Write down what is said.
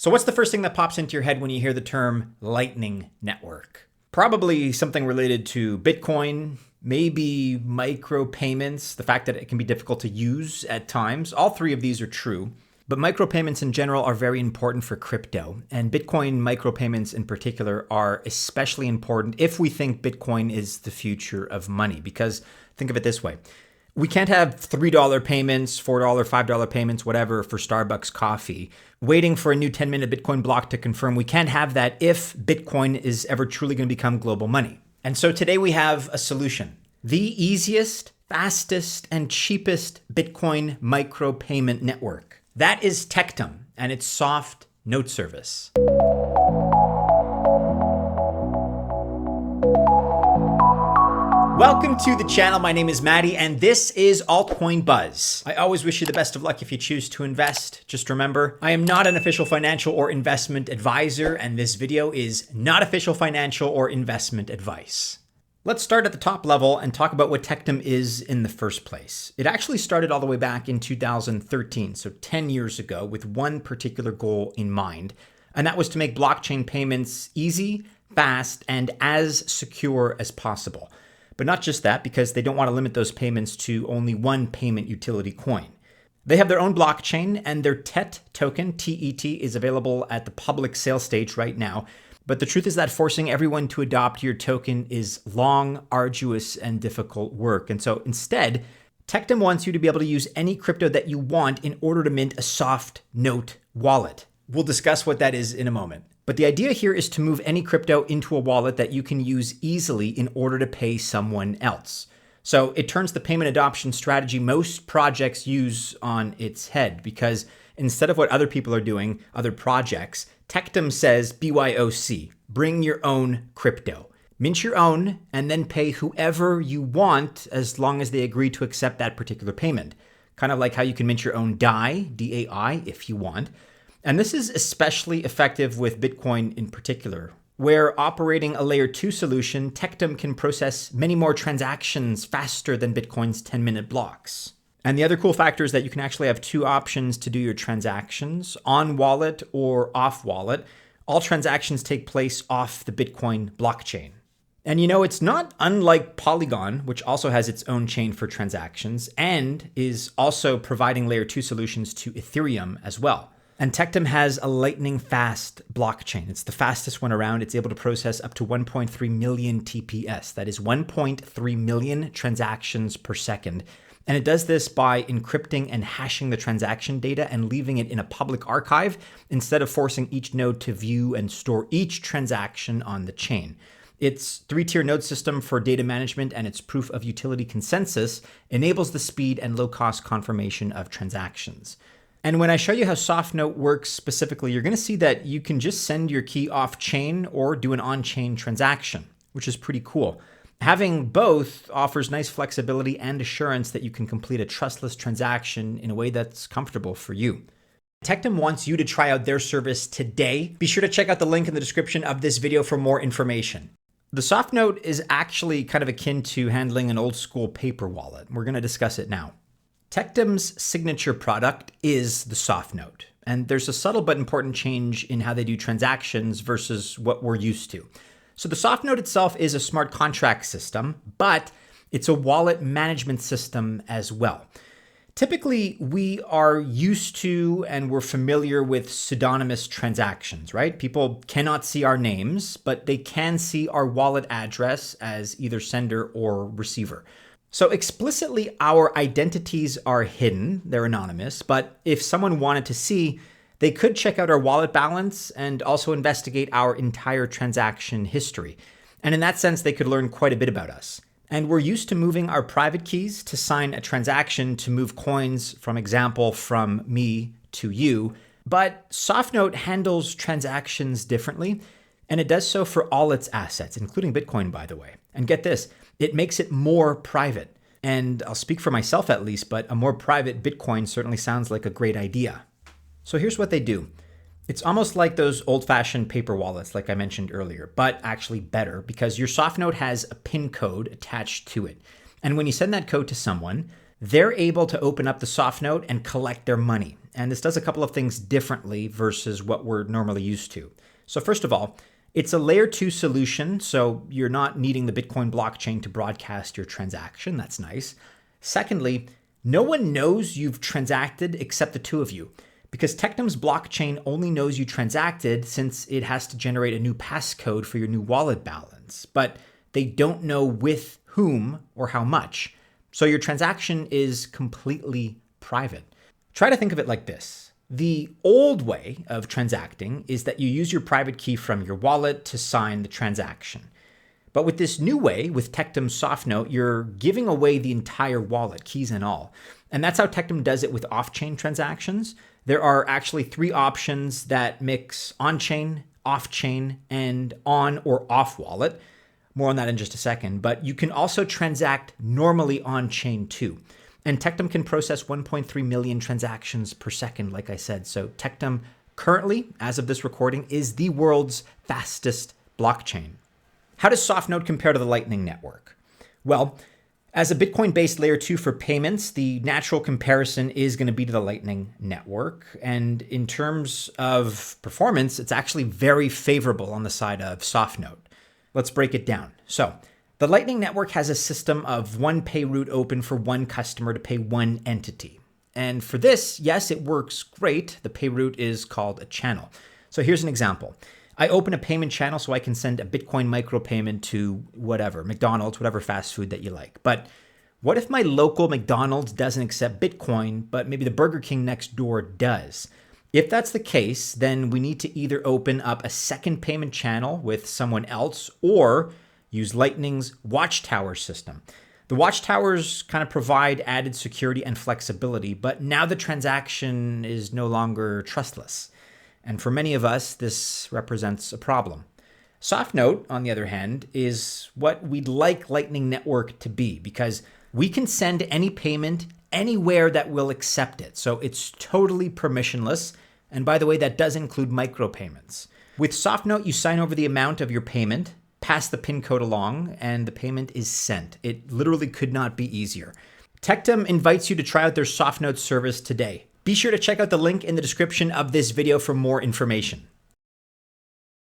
So what's the first thing that pops into your head when you hear the term Lightning Network? Probably something related to Bitcoin, maybe micropayments, the fact that it can be difficult to use at times. All three of these are true, but micropayments in general are very important for crypto, and Bitcoin micropayments in particular are especially important if we think Bitcoin is the future of money, because think of it this way. We can't have $3 payments, $4, $5 payments, whatever, for Starbucks coffee, waiting for a new 10-minute Bitcoin block to confirm. We can't have that if Bitcoin is ever truly going to become global money. And so today we have a solution. The easiest, fastest, and cheapest Bitcoin micropayment network. That is Tectum and its soft note service. Welcome to the channel. My name is Maddie, and this is Altcoin Buzz. I always wish you the best of luck if you choose to invest. Just remember, I am not an official financial or investment advisor, and this video is not official financial or investment advice. Let's start at the top level and talk about what Tectum is in the first place. It actually started all the way back in 2013, so 10 years ago, with one particular goal in mind, and that was to make blockchain payments easy, fast, and as secure as possible. But not just that, because they don't want to limit those payments to only one payment utility coin. They have their own blockchain, and their TET token, TET, is available at the public sale stage right now. But the truth is that forcing everyone to adopt your token is long, arduous, and difficult work. And so instead, Tectum wants you to be able to use any crypto that you want in order to mint a soft note wallet. We'll discuss what that is in a moment. But the idea here is to move any crypto into a wallet that you can use easily in order to pay someone else. So it turns the payment adoption strategy most projects use on its head, because instead of what other people are doing, other projects, Tectum says BYOC, bring your own crypto. Mint your own and then pay whoever you want as long as they agree to accept that particular payment. Kind of like how you can mint your own DAI, D-A-I, if you want. And this is especially effective with Bitcoin in particular, where operating a layer 2 solution, Tectum can process many more transactions faster than Bitcoin's 10-minute blocks. And the other cool factor is that you can actually have two options to do your transactions, on wallet or off wallet. All transactions take place off the Bitcoin blockchain. And it's not unlike Polygon, which also has its own chain for transactions and is also providing layer 2 solutions to Ethereum as well. And Tectum has a lightning fast blockchain. It's the fastest one around. It's able to process up to 1.3 million TPS. That is 1.3 million transactions per second. And it does this by encrypting and hashing the transaction data and leaving it in a public archive instead of forcing each node to view and store each transaction on the chain. Its 3-tier node system for data management and its proof of utility consensus enables the speed and low-cost confirmation of transactions. And when I show you how SoftNote works specifically, you're going to see that you can just send your key off-chain or do an on-chain transaction, which is pretty cool. Having both offers nice flexibility and assurance that you can complete a trustless transaction in a way that's comfortable for you. Tectum wants you to try out their service today. Be sure to check out the link in the description of this video for more information. The SoftNote is actually kind of akin to handling an old school paper wallet. We're going to discuss it now. Tectum's signature product is the soft note, and there's a subtle but important change in how they do transactions versus what we're used to. So the soft note itself is a smart contract system, but it's a wallet management system as well. Typically, we are used to and we're familiar with pseudonymous transactions, right? People cannot see our names, but they can see our wallet address as either sender or receiver. So explicitly, our identities are hidden, they're anonymous, but if someone wanted to see, they could check out our wallet balance and also investigate our entire transaction history. And in that sense, they could learn quite a bit about us. And we're used to moving our private keys to sign a transaction to move coins, from example, from me to you. But SoftNote handles transactions differently, and it does so for all its assets, including Bitcoin, by the way. And get this, it makes it more private. And I'll speak for myself at least, but a more private Bitcoin certainly sounds like a great idea. So here's what they do. It's almost like those old-fashioned paper wallets like I mentioned earlier, but actually better because your SoftNote has a PIN code attached to it. And when you send that code to someone, they're able to open up the soft note and collect their money. And this does a couple of things differently versus what we're normally used to. So first of all, it's a layer 2 solution, so you're not needing the Bitcoin blockchain to broadcast your transaction. That's nice. Secondly, no one knows you've transacted except the two of you, because Tectum's blockchain only knows you transacted since it has to generate a new passcode for your new wallet balance, but they don't know with whom or how much. So your transaction is completely private. Try to think of it like this. The old way of transacting is that you use your private key from your wallet to sign the transaction. But with this new way, with Tectum's soft note, you're giving away the entire wallet, keys and all. And that's how Tectum does it with off-chain transactions. There are actually 3 options that mix on-chain, off-chain, and on or off wallet. More on that in just a second. But you can also transact normally on-chain too. And Tectum can process 1.3 million transactions per second, like I said. So Tectum currently, as of this recording, is the world's fastest blockchain. How does Softnode compare to the Lightning Network? Well, as a Bitcoin-based layer 2 for payments, the natural comparison is going to be to the Lightning Network. And in terms of performance, it's actually very favorable on the side of Softnode. Let's break it down. So the Lightning Network has a system of one pay route open for one customer to pay one entity. And for this, yes, it works great. The pay route is called a channel. So here's an example. I open a payment channel so I can send a Bitcoin micropayment to whatever, McDonald's, whatever fast food that you like. But what if my local McDonald's doesn't accept Bitcoin, but maybe the Burger King next door does? If that's the case, then we need to either open up a second payment channel with someone else or use Lightning's Watchtower system. The Watchtowers kind of provide added security and flexibility, but now the transaction is no longer trustless. And for many of us, this represents a problem. Softnode, on the other hand, is what we'd like Lightning Network to be, because we can send any payment anywhere that will accept it. So it's totally permissionless. And by the way, that does include micropayments. With Softnode, you sign over the amount of your payment, pass the PIN code along, and the payment is sent. It literally could not be easier. Tectum invites you to try out their Softnode service today. Be sure to check out the link in the description of this video for more information.